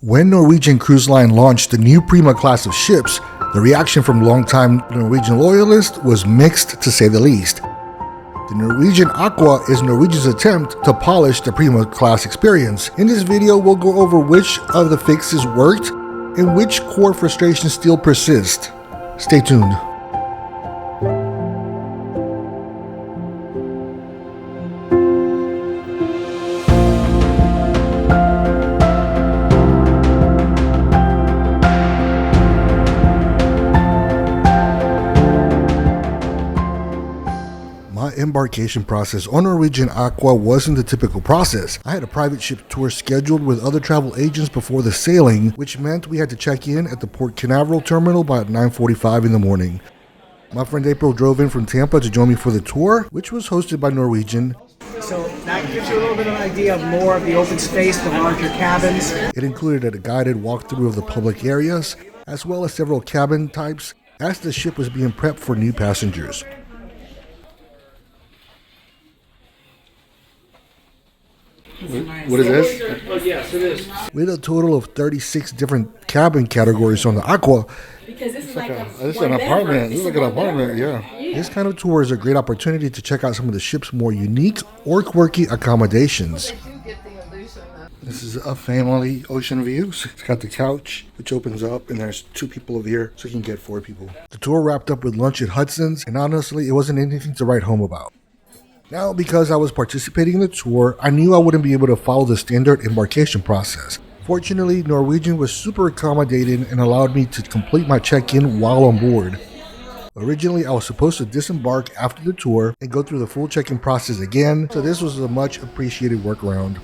When Norwegian Cruise Line launched the new Prima Class of ships, the reaction from longtime Norwegian loyalists was mixed to say the least. The Norwegian Aqua is Norwegian's attempt to polish the Prima Class experience. In this video, we'll go over which of the fixes worked and which core frustrations still persist. Stay tuned. My embarkation process on Norwegian Aqua wasn't the typical process. I had a private ship tour scheduled with other travel agents before the sailing, which meant we had to check in at the Port Canaveral terminal by 9:45 in the morning. My friend April drove in from Tampa to join me for the tour, which was hosted by Norwegian. So that gives you a little bit of an idea of more of the open space, the larger cabins. It included a guided walkthrough of the public areas, as well as several cabin types, as the ship was being prepped for new passengers. What is this? Oh, yes, it is. We had a total of 36 different cabin categories on the Aqua. Because this is like This is an apartment. This is like an apartment, yeah. This kind of tour is a great opportunity to check out some of the ship's more unique or quirky accommodations. This is a family ocean view. It's got the couch, which opens up, and there's 2 people over here, so you can get 4 people. The tour wrapped up with lunch at Hudson's, and honestly, it wasn't anything to write home about. Now, because I was participating in the tour, I knew I wouldn't be able to follow the standard embarkation process. Fortunately, Norwegian was super accommodating and allowed me to complete my check-in while on board. Originally, I was supposed to disembark after the tour and go through the full check-in process again, so this was a much appreciated workaround.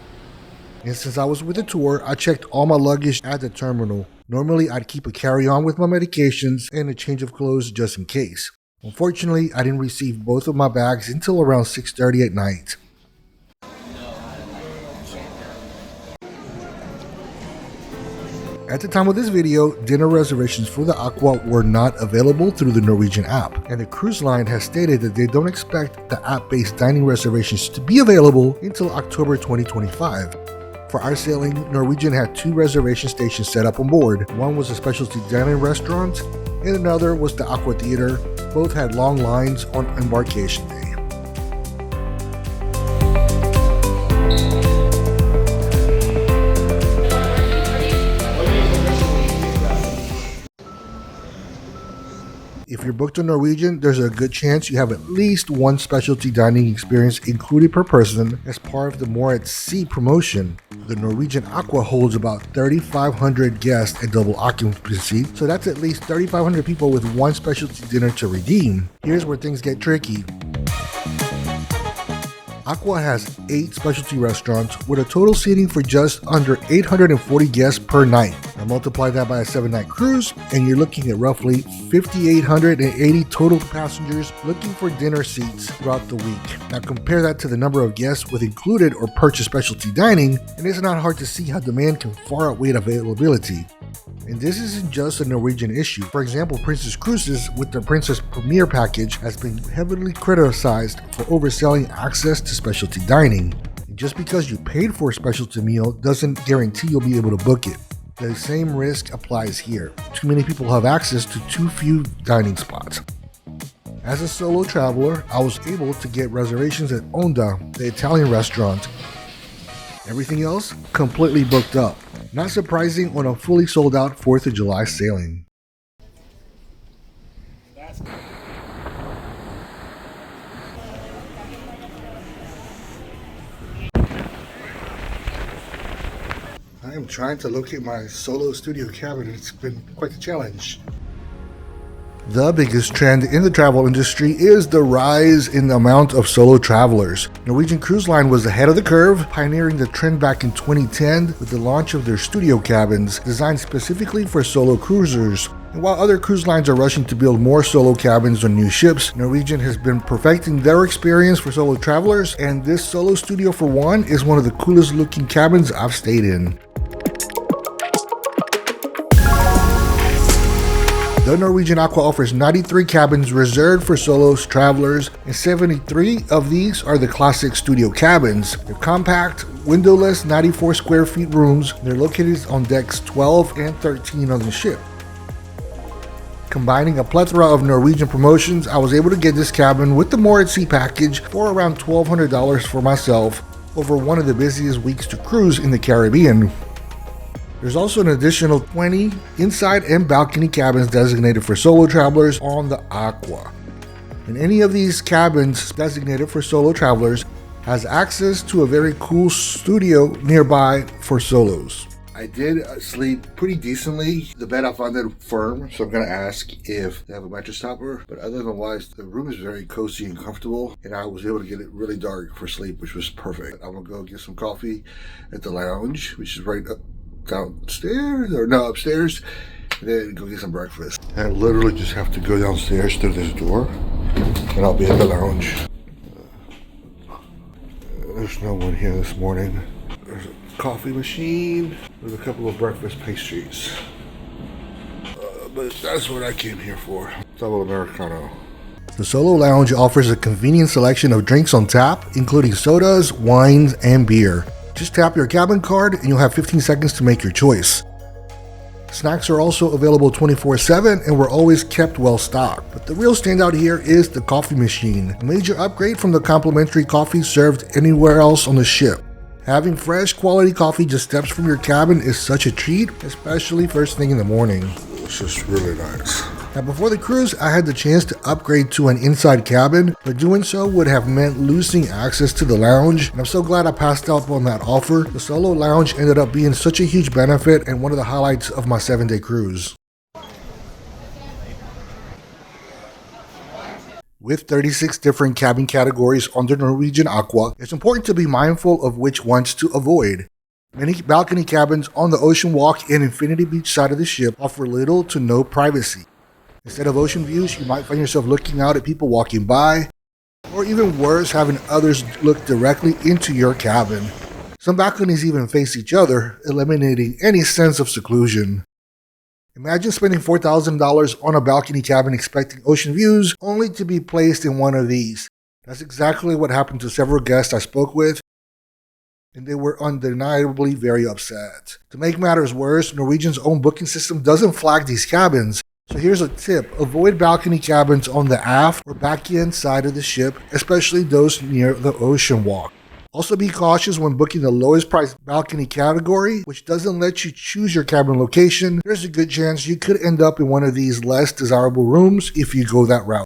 And since I was with the tour, I checked all my luggage at the terminal. Normally, I'd keep a carry-on with my medications and a change of clothes just in case. Unfortunately, I didn't receive both of my bags until around 6:30 at night. At the time of this video, dinner reservations for the Aqua were not available through the Norwegian app, and the cruise line has stated that they don't expect the app-based dining reservations to be available until October 2025. For our sailing, Norwegian had 2 reservation stations set up on board. One was a specialty dining restaurant, and another was the Aqua Theater. Both had long lines on embarkation day. If you're booked on Norwegian, there's a good chance you have at least one specialty dining experience included per person as part of the More at Sea promotion. The Norwegian Aqua holds about 3,500 guests at double occupancy, so that's at least 3,500 people with one specialty dinner to redeem. Here's where things get tricky. Aqua has 8 specialty restaurants with a total seating for just under 840 guests per night. Now multiply that by a 7-night cruise, and you're looking at roughly 5,880 total passengers looking for dinner seats throughout the week. Now compare that to the number of guests with included or purchased specialty dining, and it's not hard to see how demand can far outweigh availability. And this isn't just a Norwegian issue. For example, Princess Cruises with their Princess Premier package has been heavily criticized for overselling access to specialty dining. And just because you paid for a specialty meal doesn't guarantee you'll be able to book it. The same risk applies here. Too many people have access to too few dining spots. As a solo traveler, I was able to get reservations at Onda, the Italian restaurant. Everything else completely booked up. Not surprising on a fully sold out 4th of July sailing. I am trying to locate my solo studio cabin. It's been quite a challenge. The biggest trend in the travel industry is the rise in the amount of solo travelers. Norwegian Cruise Line was ahead of the curve, pioneering the trend back in 2010 with the launch of their studio cabins, designed specifically for solo cruisers. And while other cruise lines are rushing to build more solo cabins on new ships, Norwegian has been perfecting their experience for solo travelers, and this solo studio for one is one of the coolest looking cabins I've stayed in. The Norwegian Aqua offers 93 cabins reserved for solos travelers, and 73 of these are the classic studio cabins. They're compact, windowless 94 square feet rooms. They're located on decks 12 and 13 on the ship. Combining a plethora of Norwegian promotions, I was able to get this cabin with the more at sea package for around $1,200 for myself over one of the busiest weeks to cruise in the Caribbean. There's also an additional 20 inside and balcony cabins designated for solo travelers on the Aqua. And any of these cabins designated for solo travelers has access to a very cool studio nearby for solos. I did sleep pretty decently. The bed I found it firm, so I'm gonna ask if they have a mattress topper. But otherwise, the room is very cozy and comfortable, and I was able to get it really dark for sleep, which was perfect. I'm gonna go get some coffee at the lounge, which is right up downstairs, or no, upstairs, and then go get some breakfast. I literally just have to go downstairs through this door, and I'll be at the lounge. There's no one here this morning. There's a coffee machine with a couple of breakfast pastries. But that's what I came here for. Double Americano. The Solo Lounge offers a convenient selection of drinks on tap, including sodas, wines, and beer. Just tap your cabin card and you'll have 15 seconds to make your choice. Snacks are also available 24/7 and were always kept well stocked. But the real standout here is the coffee machine, a major upgrade from the complimentary coffee served anywhere else on the ship. Having fresh quality coffee just steps from your cabin is such a treat, especially first thing in the morning. It's just really nice. Now before the cruise, I had the chance to upgrade to an inside cabin, but doing so would have meant losing access to the lounge, and I'm so glad I passed up on that offer. The Solo Lounge ended up being such a huge benefit and one of the highlights of my 7-day cruise. With 36 different cabin categories on the Norwegian Aqua, it's important to be mindful of which ones to avoid. Many balcony cabins on the Ocean Walk and Infinity Beach side of the ship offer little to no privacy. Instead of ocean views, you might find yourself looking out at people walking by, or even worse, having others look directly into your cabin. Some balconies even face each other, eliminating any sense of seclusion. Imagine spending $4,000 on a balcony cabin expecting ocean views, only to be placed in one of these. That's exactly what happened to several guests I spoke with, and they were undeniably very upset. To make matters worse, Norwegian's own booking system doesn't flag these cabins. So here's a tip: avoid balcony cabins on the aft or back end side of the ship, especially those near the Ocean Walk. Also be cautious when booking the lowest price balcony category, which doesn't let you choose your cabin location. There's a good chance you could end up in one of these less desirable rooms if you go that route.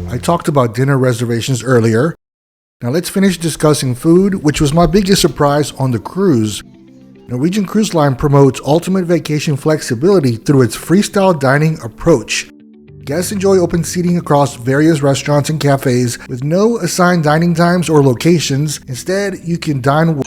I talked about dinner reservations earlier. Now let's finish discussing food, which was my biggest surprise on the cruise. Norwegian Cruise Line promotes ultimate vacation flexibility through its freestyle dining approach. Guests enjoy open seating across various restaurants and cafes with no assigned dining times or locations. Instead, you can dine with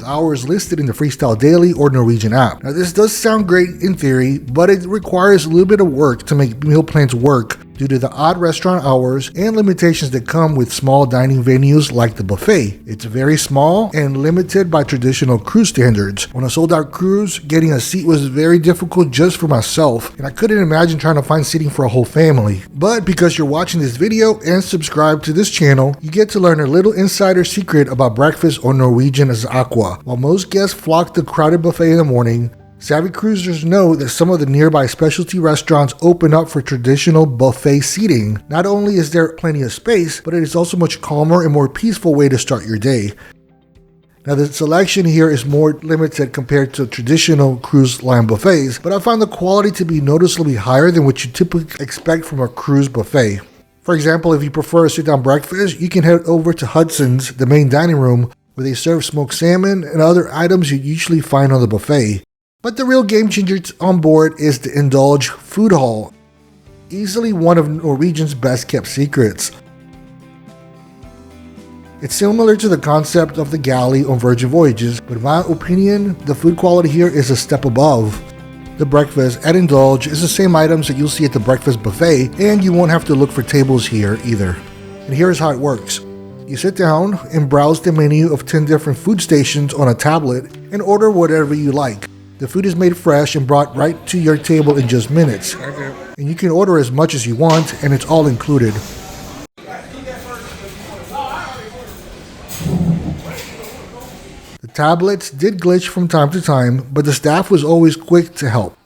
hours listed in the Freestyle Daily or Norwegian app. Now this does sound great in theory, but it requires a little bit of work to make meal plans work due to the odd restaurant hours and limitations that come with small dining venues like the buffet. It's very small and limited by traditional cruise standards. On a sold-out cruise, getting a seat was very difficult just for myself, and I couldn't imagine trying to find seating for a whole family. But because you're watching this video and subscribe to this channel, you get to learn a little insider secret about breakfast on Norwegian's Aqua. While most guests flock to the crowded buffet in the morning, savvy cruisers know that some of the nearby specialty restaurants open up for traditional buffet seating. Not only is there plenty of space, but it is also a much calmer and more peaceful way to start your day. Now the selection here is more limited compared to traditional cruise line buffets, but I found the quality to be noticeably higher than what you typically expect from a cruise buffet. For example, if you prefer a sit-down breakfast, you can head over to Hudson's, the main dining room, where they serve smoked salmon and other items you usually find on the buffet. But the real game changer on board is the Indulge Food Hall, easily one of Norwegian's best kept secrets. It's similar to the concept of the galley on Virgin Voyages, but in my opinion, the food quality here is a step above. The breakfast at Indulge is the same items that you'll see at the breakfast buffet, and you won't have to look for tables here either. And here's how it works. You sit down and browse the menu of 10 different food stations on a tablet and order whatever you like. The food is made fresh and brought right to your table in just minutes. And you can order as much as you want, and it's all included. The tablets did glitch from time to time, but the staff was always quick to help.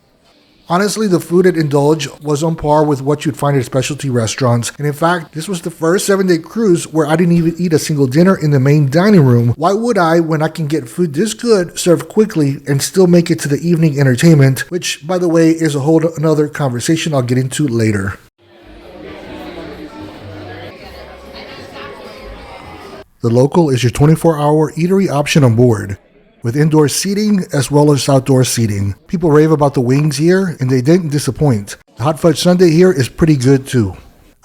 Honestly, the food at Indulge was on par with what you'd find at specialty restaurants, and in fact, this was the first 7-day cruise where I didn't even eat a single dinner in the main dining room. Why would I when I can get food this good, served quickly, and still make it to the evening entertainment, which, by the way, is a whole another conversation I'll get into later. The Local is your 24-hour eatery option on board, with indoor seating as well as outdoor seating. People rave about the wings here, and they didn't disappoint. The hot fudge sundae here is pretty good too.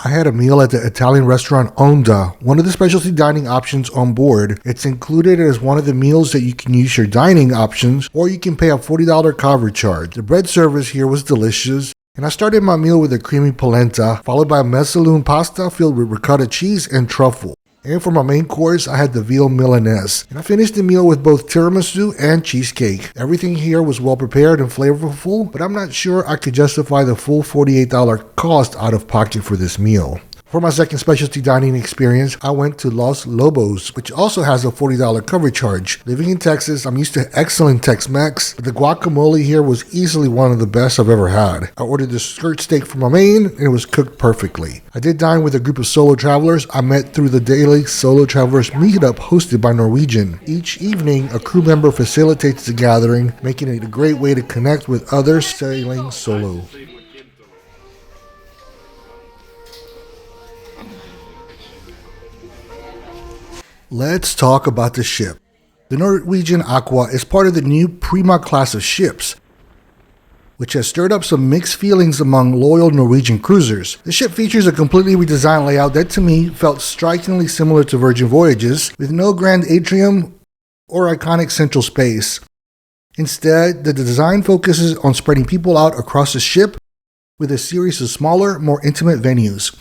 I had a meal at the Italian restaurant Onda, one of the specialty dining options on board. It's included as one of the meals that you can use your dining options, or you can pay a $40 cover charge. The bread service here was delicious, and I started my meal with a creamy polenta, followed by a mezzalune pasta filled with ricotta cheese and truffle. And for my main course, I had the veal milanese. And I finished the meal with both tiramisu and cheesecake. Everything here was well prepared and flavorful, but I'm not sure I could justify the full $48 cost out of pocket for this meal. For my second specialty dining experience, I went to Los Lobos, which also has a $40 cover charge. Living in Texas, I'm used to excellent Tex-Mex, but the guacamole here was easily one of the best I've ever had. I ordered the skirt steak for my main, and it was cooked perfectly. I did dine with a group of solo travelers I met through the daily Solo Travelers meetup hosted by Norwegian. Each evening, a crew member facilitates the gathering, making it a great way to connect with others sailing solo. Let's talk about the ship. The Norwegian Aqua is part of the new Prima Class of ships, which has stirred up some mixed feelings among loyal Norwegian cruisers. The ship features a completely redesigned layout that to me felt strikingly similar to Virgin Voyages, with no grand atrium or iconic central space. Instead, the design focuses on spreading people out across the ship with a series of smaller, more intimate venues.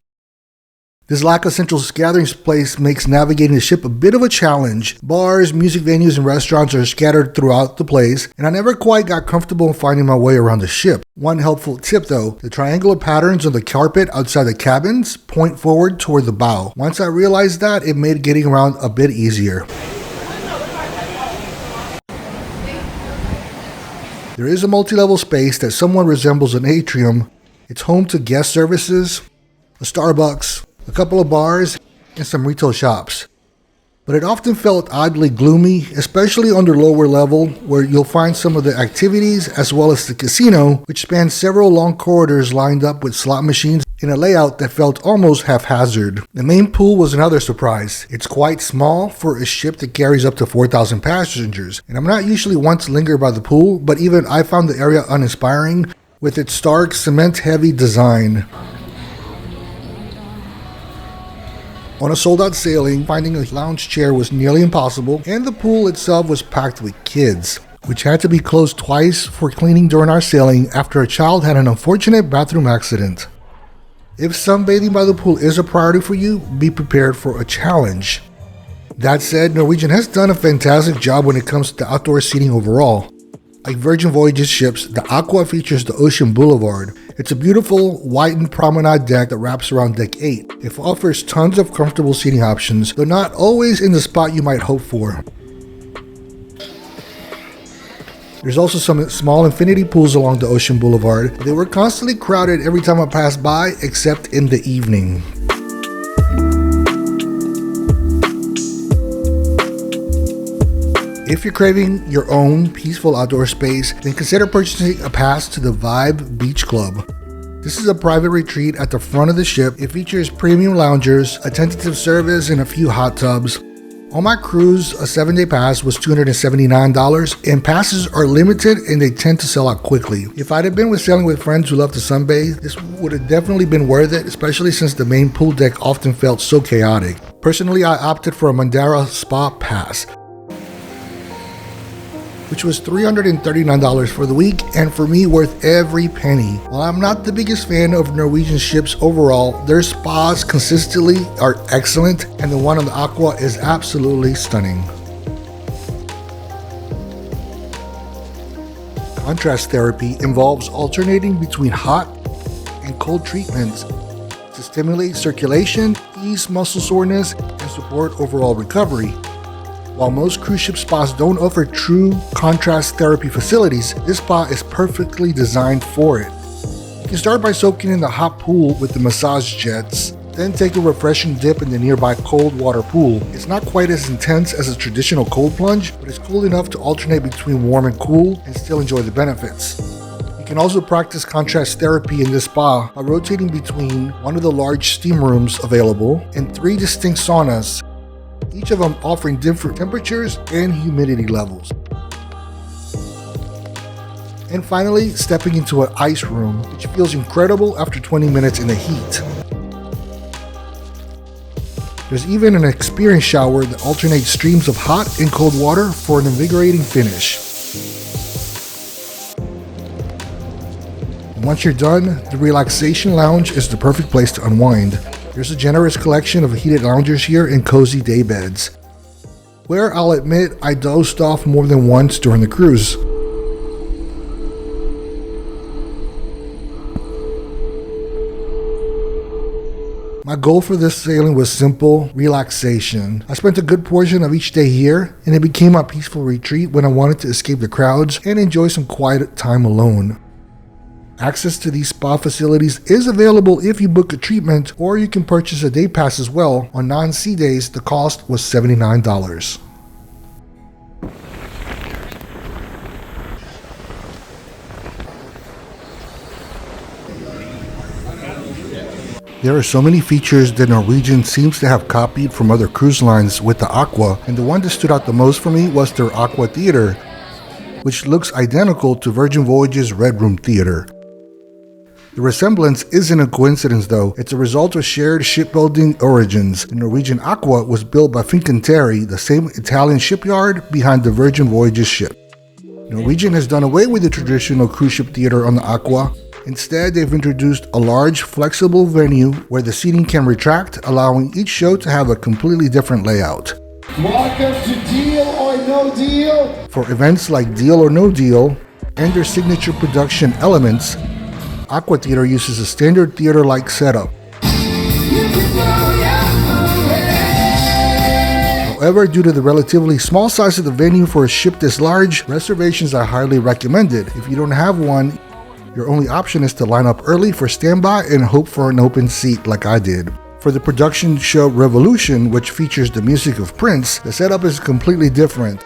This lack of central gathering place makes navigating the ship a bit of a challenge. Bars, music venues, and restaurants are scattered throughout the place, and I never quite got comfortable in finding my way around the ship. One helpful tip though, the triangular patterns on the carpet outside the cabins point forward toward the bow. Once I realized that, it made getting around a bit easier. There is a multi-level space that somewhat resembles an atrium. It's home to guest services, a Starbucks, a couple of bars, and some retail shops. But it often felt oddly gloomy, especially on the lower level, where you'll find some of the activities as well as the casino, which spans several long corridors lined up with slot machines in a layout that felt almost haphazard. The main pool was another surprise. It's quite small for a ship that carries up to 4,000 passengers, and I'm not usually one to linger by the pool, but even I found the area uninspiring with its stark, cement-heavy design. On a sold-out sailing, finding a lounge chair was nearly impossible, and the pool itself was packed with kids, which had to be closed twice for cleaning during our sailing after a child had an unfortunate bathroom accident. If sunbathing by the pool is a priority for you, be prepared for a challenge. That said, Norwegian has done a fantastic job when it comes to outdoor seating overall. Like Virgin Voyages ships, the Aqua features the Ocean Boulevard. It's a beautiful, widened promenade deck that wraps around deck 8. It offers tons of comfortable seating options, though not always in the spot you might hope for. There's also some small infinity pools along the Ocean Boulevard. They were constantly crowded every time I passed by, except in the evening. If you're craving your own peaceful outdoor space, then consider purchasing a pass to the Vibe Beach Club. This is a private retreat at the front of the ship. It features premium loungers, a tentative service, and a few hot tubs. On my cruise, a 7-day pass was $279, and passes are limited and they tend to sell out quickly. If I'd have been sailing with friends who love to sunbathe, this would have definitely been worth it, especially since the main pool deck often felt so chaotic. Personally, I opted for a Mandara Spa pass, which was $339 for the week, and for me worth every penny. While I'm not the biggest fan of Norwegian ships overall, their spas consistently are excellent, and the one on the Aqua is absolutely stunning. Contrast therapy involves alternating between hot and cold treatments to stimulate circulation, ease muscle soreness, and support overall recovery. While most cruise ship spas don't offer true contrast therapy facilities, this spa is perfectly designed for it. You can start by soaking in the hot pool with the massage jets, then take a refreshing dip in the nearby cold water pool. It's not quite as intense as a traditional cold plunge, but it's cool enough to alternate between warm and cool and still enjoy the benefits. You can also practice contrast therapy in this spa by rotating between one of the large steam rooms available and 3 distinct saunas, each of them offering different temperatures and humidity levels. And finally, stepping into an ice room, which feels incredible after 20 minutes in the heat. There's even an experience shower that alternates streams of hot and cold water for an invigorating finish. Once you're done, the relaxation lounge is the perfect place to unwind. There's a generous collection of heated loungers here and cozy day beds, where I'll admit I dozed off more than once during the cruise. My goal for this sailing was simple: relaxation. I spent a good portion of each day here, and it became a peaceful retreat when I wanted to escape the crowds and enjoy some quiet time alone. Access to these spa facilities is available if you book a treatment, or you can purchase a day pass as well. On non-sea days, the cost was $79. There are so many features that Norwegian seems to have copied from other cruise lines with the Aqua, and the one that stood out the most for me was their Aqua Theater, which looks identical to Virgin Voyage's Red Room Theater. The resemblance isn't a coincidence though, it's a result of shared shipbuilding origins. The Norwegian Aqua was built by Fincantieri, the same Italian shipyard behind the Virgin Voyage's ship. Norwegian has done away with the traditional cruise ship theater on the Aqua. Instead, they've introduced a large, flexible venue where the seating can retract, allowing each show to have a completely different layout. Welcome to Deal or No Deal! For events like Deal or No Deal and their signature production elements, Aqua Theater uses a standard theater-like setup. However, due to the relatively small size of the venue for a ship this large, reservations are highly recommended. If you don't have one, your only option is to line up early for standby and hope for an open seat like I did. For the production show Revolution, which features the music of Prince, the setup is completely different.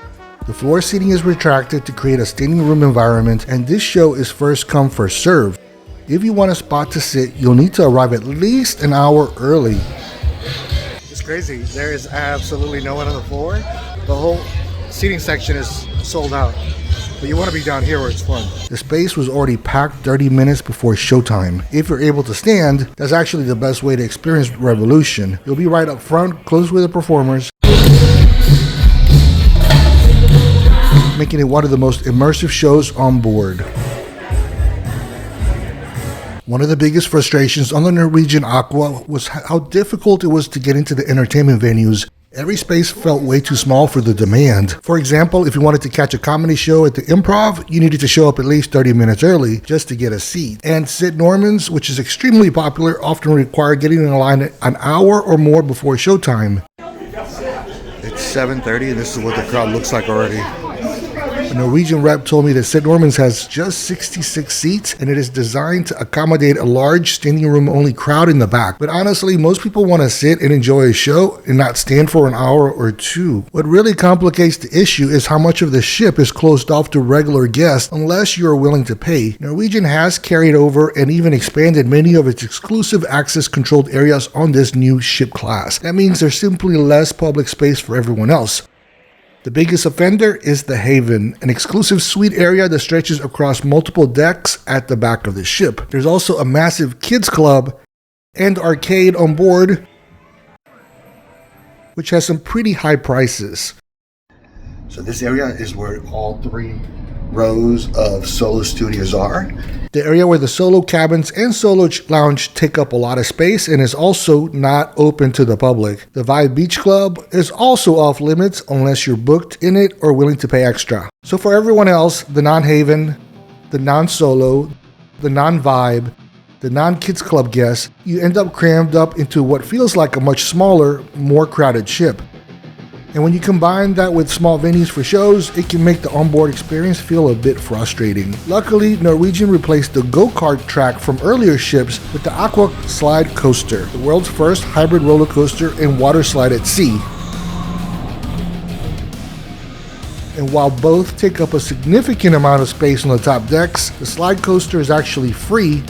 The floor seating is retracted to create a standing room environment, and this show is first come first served. If you want a spot to sit, you'll need to arrive at least an hour early. It's crazy. There is absolutely no one on the floor. The whole seating section is sold out. But you want to be down here where it's fun. The space was already packed 30 minutes before showtime. If you're able to stand, that's actually the best way to experience Revolution. You'll be right up front, close with the performers, making it one of the most immersive shows on board. One of the biggest frustrations on the Norwegian Aqua was how difficult it was to get into the entertainment venues. Every space felt way too small for the demand. For example, if you wanted to catch a comedy show at the Improv, you needed to show up at least 30 minutes early just to get a seat. And Sid Norman's, which is extremely popular, often required getting in a line an hour or more before showtime. It's 7:30 and this is what the crowd looks like already. A Norwegian rep told me that St. Norman's has just 66 seats and it is designed to accommodate a large standing room only crowd in the back. But honestly, most people want to sit and enjoy a show and not stand for an hour or two. What really complicates the issue is how much of the ship is closed off to regular guests unless you are willing to pay. Norwegian has carried over and even expanded many of its exclusive access controlled areas on this new ship class. That means there's simply less public space for everyone else. The biggest offender is the Haven, an exclusive suite area that stretches across multiple decks at the back of the ship. There's also a massive kids club and arcade on board, which has some pretty high prices. So this area is where all 3 rows of solo studios are. The area where the solo cabins and solo lounge take up a lot of space and is also not open to the public. The Vibe Beach Club is also off limits unless you're booked in it or willing to pay extra. So for everyone else, the non-Haven, the non-solo, the non-Vibe, the non-Kids Club guests, you end up crammed up into what feels like a much smaller, more crowded ship. And when you combine that with small venues for shows, it can make the onboard experience feel a bit frustrating. Luckily, Norwegian replaced the go-kart track from earlier ships with the Aqua Slide Coaster, the world's first hybrid roller coaster and water slide at sea. And while both take up a significant amount of space on the top decks, the slide coaster is actually free,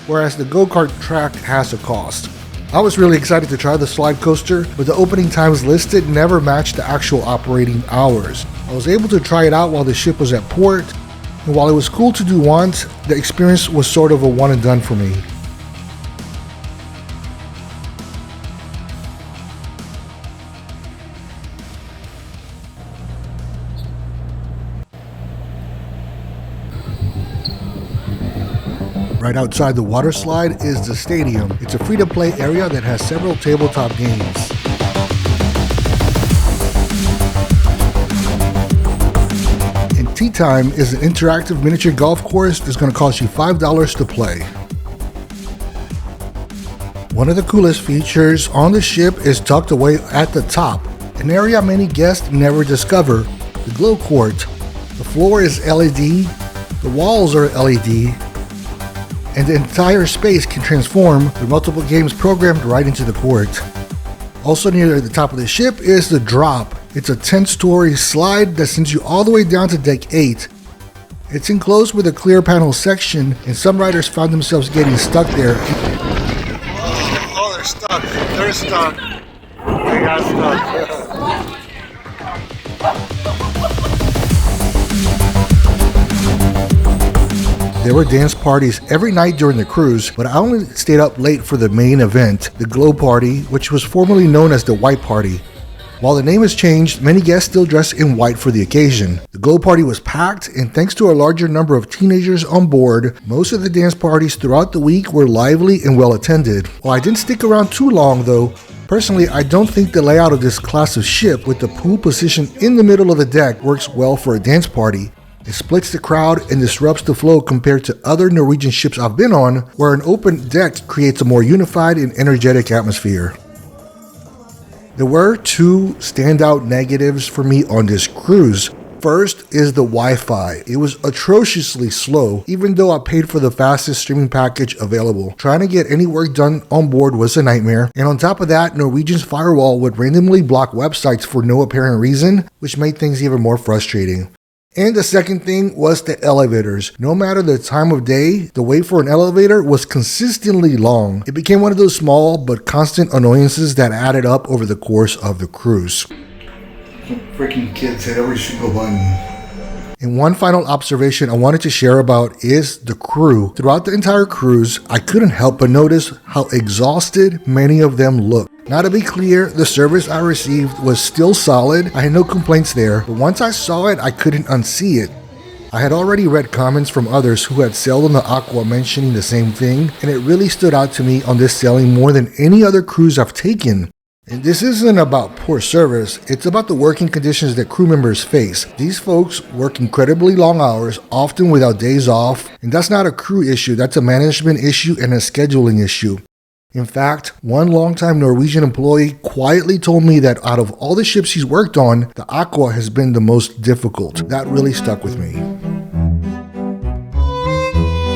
whereas the go-kart track has a cost. I was really excited to try the slide coaster, but the opening times listed never matched the actual operating hours. I was able to try it out while the ship was at port, and while it was cool to do once, the experience was sort of a one and done for me. Right outside the water slide is the stadium. It's a free-to-play area that has several tabletop games. And Tea Time is an interactive miniature golf course that's going to cost you $5 to play. One of the coolest features on the ship is tucked away at the top, an area many guests never discover, the glow court. The floor is LED, the walls are LED, and the entire space can transform with multiple games programmed right into the court. Also near the top of the ship is the drop. It's a 10-story slide that sends you all the way down to deck 8. It's enclosed with a clear panel section, and some riders found themselves getting stuck there. Oh, they're stuck. They're stuck. They got stuck. There were dance parties every night during the cruise, but I only stayed up late for the main event, the Glow Party, which was formerly known as the White Party. While the name has changed, many guests still dress in white for the occasion. The Glow Party was packed, and thanks to a larger number of teenagers on board, most of the dance parties throughout the week were lively and well attended. While I didn't stick around too long though, personally I don't think the layout of this class of ship with the pool position in the middle of the deck works well for a dance party. It splits the crowd and disrupts the flow compared to other Norwegian ships I've been on, where an open deck creates a more unified and energetic atmosphere. There were 2 standout negatives for me on this cruise. First is the Wi-Fi. It was atrociously slow, even though I paid for the fastest streaming package available. Trying to get any work done on board was a nightmare, and on top of that, Norwegian's firewall would randomly block websites for no apparent reason, which made things even more frustrating. And the second thing was the elevators. No matter the time of day, the wait for an elevator was consistently long. It became one of those small but constant annoyances that added up over the course of the cruise. Freaking kids hit every single button. And one final observation I wanted to share about is the crew. Throughout the entire cruise, I couldn't help but notice how exhausted many of them looked. Now to be clear, the service I received was still solid. I had no complaints there, but once I saw it, I couldn't unsee it. I had already read comments from others who had sailed on the Aqua mentioning the same thing, and it really stood out to me on this sailing more than any other cruise I've taken. And this isn't about poor service, it's about the working conditions that crew members face. These folks work incredibly long hours, often without days off, and that's not a crew issue, that's a management issue and a scheduling issue. In fact, one longtime Norwegian employee quietly told me that out of all the ships he's worked on, the Aqua has been the most difficult. That really stuck with me.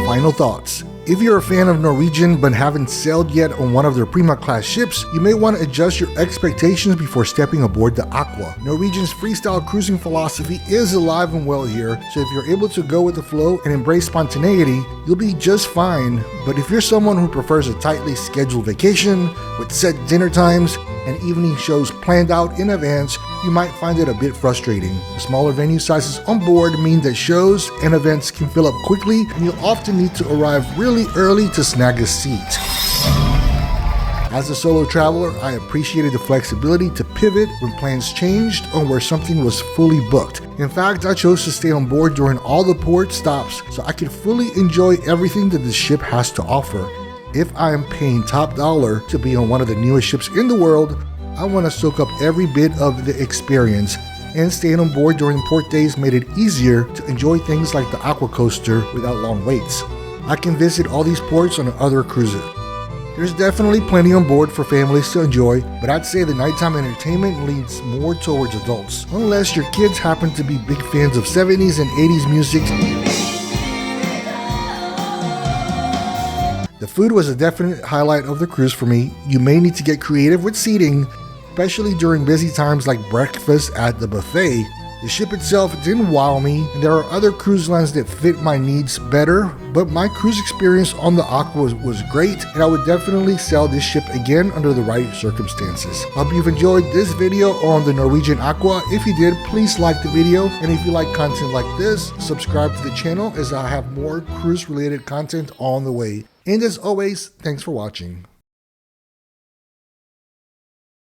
Final thoughts. If you're a fan of Norwegian but haven't sailed yet on one of their Prima Class ships, you may want to adjust your expectations before stepping aboard the Aqua. Norwegian's freestyle cruising philosophy is alive and well here, so if you're able to go with the flow and embrace spontaneity, you'll be just fine. But if you're someone who prefers a tightly scheduled vacation with set dinner times and evening shows planned out in advance, you might find it a bit frustrating. The smaller venue sizes on board mean that shows and events can fill up quickly, and you'll often need to arrive really early to snag a seat. As a solo traveler, I appreciated the flexibility to pivot when plans changed or where something was fully booked. In fact, I chose to stay on board during all the port stops so I could fully enjoy everything that the ship has to offer. If I am paying top dollar to be on one of the newest ships in the world, I want to soak up every bit of the experience, and staying on board during port days made it easier to enjoy things like the Aqua Coaster without long waits. I can visit all these ports on other cruises. There's definitely plenty on board for families to enjoy, but I'd say the nighttime entertainment leans more towards adults, unless your kids happen to be big fans of 70s and 80s music. The food was a definite highlight of the cruise for me. You may need to get creative with seating, especially during busy times like breakfast at the buffet. The ship itself didn't wow me, and there are other cruise lines that fit my needs better, but my cruise experience on the Aqua was great, and I would definitely sail this ship again under the right circumstances. Hope you've enjoyed this video on the Norwegian Aqua. If you did, please like the video, and if you like content like this, subscribe to the channel as I have more cruise related content on the way. And as always, thanks for watching.